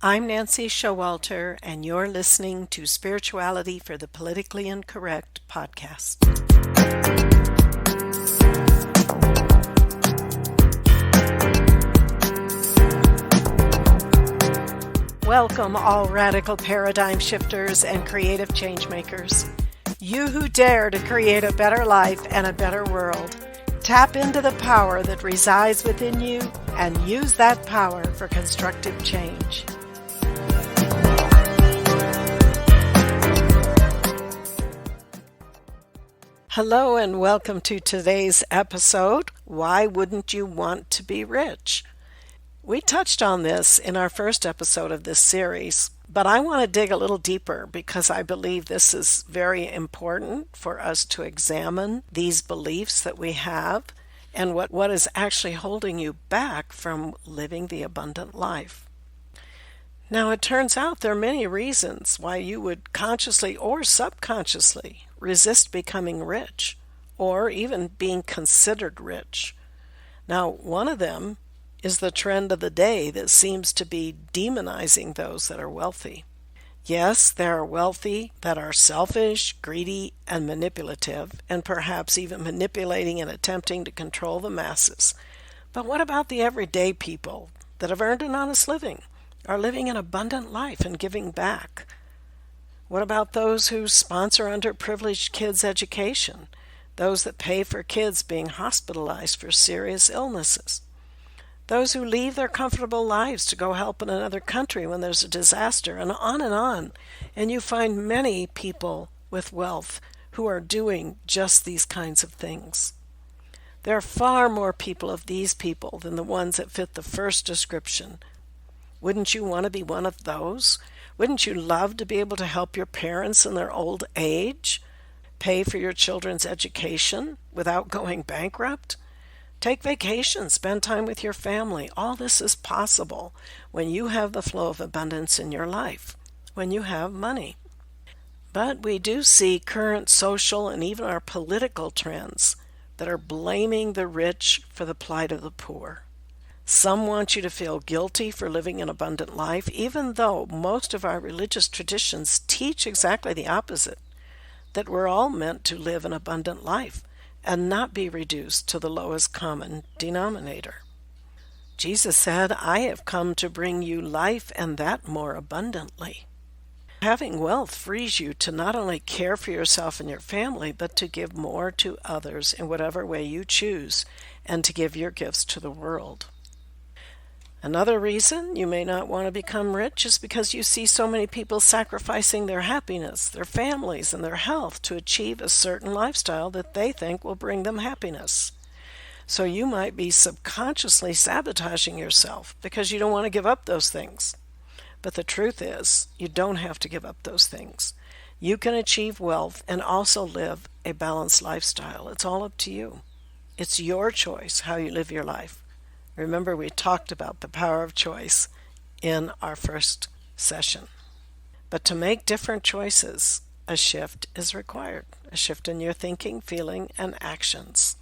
I'm Nancy Showalter, and you're listening to Spirituality for the Politically Incorrect podcast. Welcome, all radical paradigm shifters and creative change makers. You who dare to create a better life and a better world. Tap into the power that resides within you and use that power for constructive change. Hello and welcome to today's episode, Why Wouldn't You Want to Be Rich? We touched on this in our first episode of this series, but I want to dig a little deeper because I believe this is very important for us to examine these beliefs that we have and what is actually holding you back from living the abundant life. Now, it turns out there are many reasons why you would consciously or subconsciously resist becoming rich or even being considered rich. Now, one of them is the trend of the day that seems to be demonizing those that are wealthy. Yes, there are wealthy that are selfish, greedy, and manipulative, and perhaps even manipulating and attempting to control the masses. But what about the everyday people that have earned an honest living, are living an abundant life and giving back? What about those who sponsor underprivileged kids' education, those that pay for kids being hospitalized for serious illnesses, those who leave their comfortable lives to go help in another country when there's a disaster, and on and on. And you find many people with wealth who are doing just these kinds of things. There are far more people of these people than the ones that fit the first description. Wouldn't you want to be one of those? Wouldn't you love to be able to help your parents in their old age, pay for your children's education without going bankrupt? Take vacations, spend time with your family. All this is possible when you have the flow of abundance in your life, when you have money. But we do see current social and even our political trends that are blaming the rich for the plight of the poor. Some want you to feel guilty for living an abundant life, even though most of our religious traditions teach exactly the opposite, that we're all meant to live an abundant life and not be reduced to the lowest common denominator. Jesus said, I have come to bring you life and that more abundantly. Having wealth frees you to not only care for yourself and your family, but to give more to others in whatever way you choose and to give your gifts to the world. Another reason you may not want to become rich is because you see so many people sacrificing their happiness, their families, and their health to achieve a certain lifestyle that they think will bring them happiness. So you might be subconsciously sabotaging yourself because you don't want to give up those things. But the truth is, you don't have to give up those things. You can achieve wealth and also live a balanced lifestyle. It's all up to you. It's your choice how you live your life. Remember, we talked about the power of choice in our first session. But to make different choices, a shift is required. A shift in your thinking, feeling, and actions.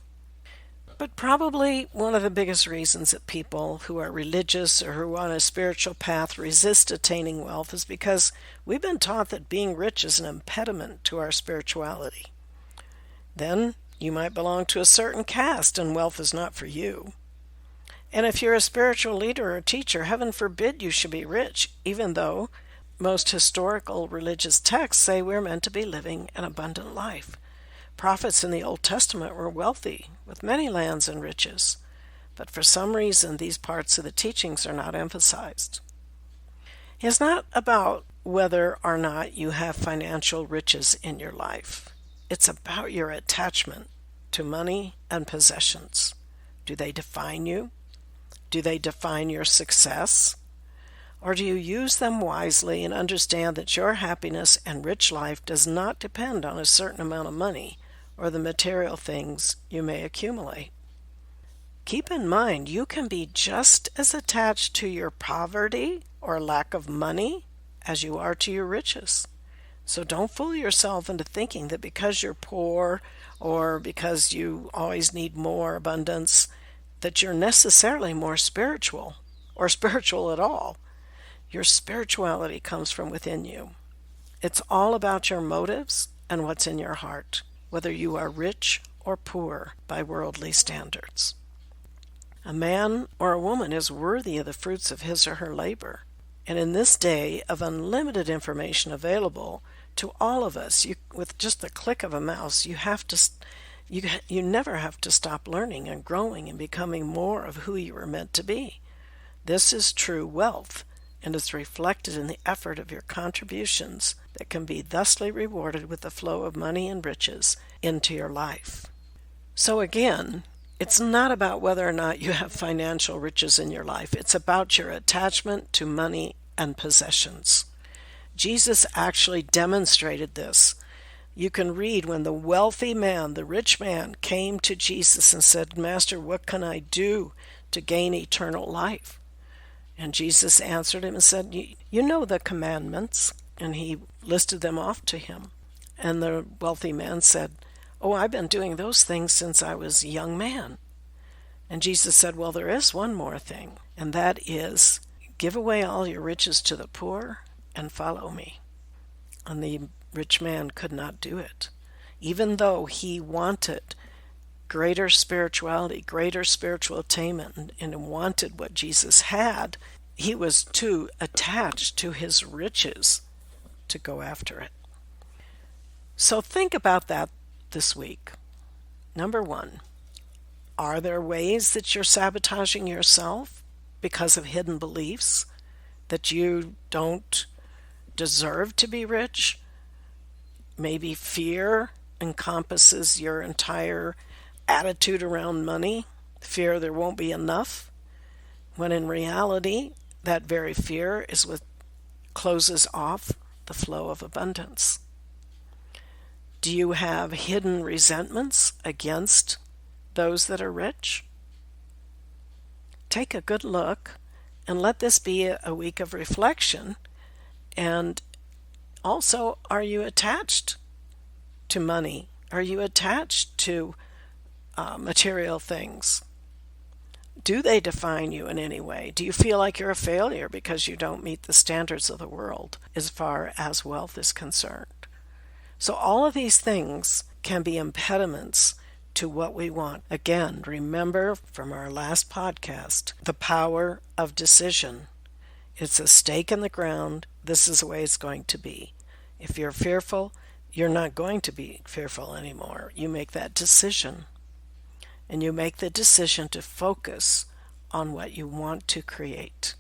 But probably one of the biggest reasons that people who are religious or who are on a spiritual path resist attaining wealth is because we've been taught that being rich is an impediment to our spirituality. Then you might belong to a certain caste and wealth is not for you. And if you're a spiritual leader or teacher, heaven forbid you should be rich, even though most historical religious texts say we're meant to be living an abundant life. Prophets in the Old Testament were wealthy, with many lands and riches, but for some reason these parts of the teachings are not emphasized. It's not about whether or not you have financial riches in your life. It's about your attachment to money and possessions. Do they define you? Do they define your success? Or do you use them wisely and understand that your happiness and rich life does not depend on a certain amount of money or the material things you may accumulate? Keep in mind, you can be just as attached to your poverty or lack of money as you are to your riches. So don't fool yourself into thinking that because you're poor or because you always need more abundance, that you're necessarily more spiritual or spiritual at all. Your spirituality comes from within you. It's all about your motives and what's in your heart, whether you are rich or poor by worldly standards. A man or a woman is worthy of the fruits of his or her labor. And in this day of unlimited information available to all of us, with just the click of a mouse, you never have to stop learning and growing and becoming more of who you were meant to be. This is true wealth, and is reflected in the effort of your contributions that can be thusly rewarded with the flow of money and riches into your life. So again, it's not about whether or not you have financial riches in your life. It's about your attachment to money and possessions. Jesus actually demonstrated this. You can read when the wealthy man, the rich man, came to Jesus and said, "Master, what can I do to gain eternal life?" And Jesus answered him and said, "You know the commandments." And he listed them off to him. And the wealthy man said, "Oh, I've been doing those things since I was a young man." And Jesus said, "Well, there is one more thing, and that is, give away all your riches to the poor and follow me." And the rich man could not do it. Even though he wanted greater spirituality, greater spiritual attainment, and wanted what Jesus had, he was too attached to his riches to go after it. So think about that this week. Number one, are there ways that you're sabotaging yourself because of hidden beliefs that you don't deserve to be rich? Maybe fear encompasses your entire attitude around money, fear there won't be enough, when in reality, that very fear is what closes off the flow of abundance. Do you have hidden resentments against those that are rich? Take a good look and let this be a week of reflection. And also, are you attached to money? Are you attached to material things? Do they define you in any way? Do you feel like you're a failure because you don't meet the standards of the world as far as wealth is concerned? So all of these things can be impediments to what we want. Again, remember from our last podcast, the power of decision. It's a stake in the ground. This is the way it's going to be. If you're fearful, you're not going to be fearful anymore. You make that decision. And you make the decision to focus on what you want to create.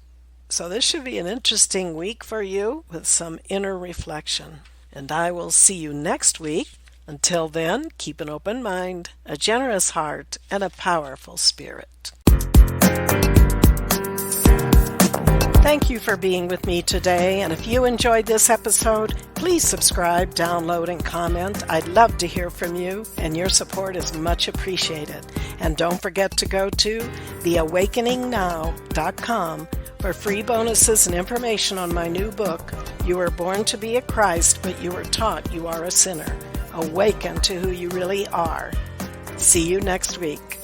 So this should be an interesting week for you with some inner reflection. And I will see you next week. Until then, keep an open mind, a generous heart, and a powerful spirit. Thank you for being with me today, and if you enjoyed this episode, please subscribe, download, and comment. I'd love to hear from you, and your support is much appreciated. And don't forget to go to theawakeningnow.com for free bonuses and information on my new book, You Were Born to Be a Christ, but You Were Taught You Are a Sinner. Awaken to who you really are. See you next week.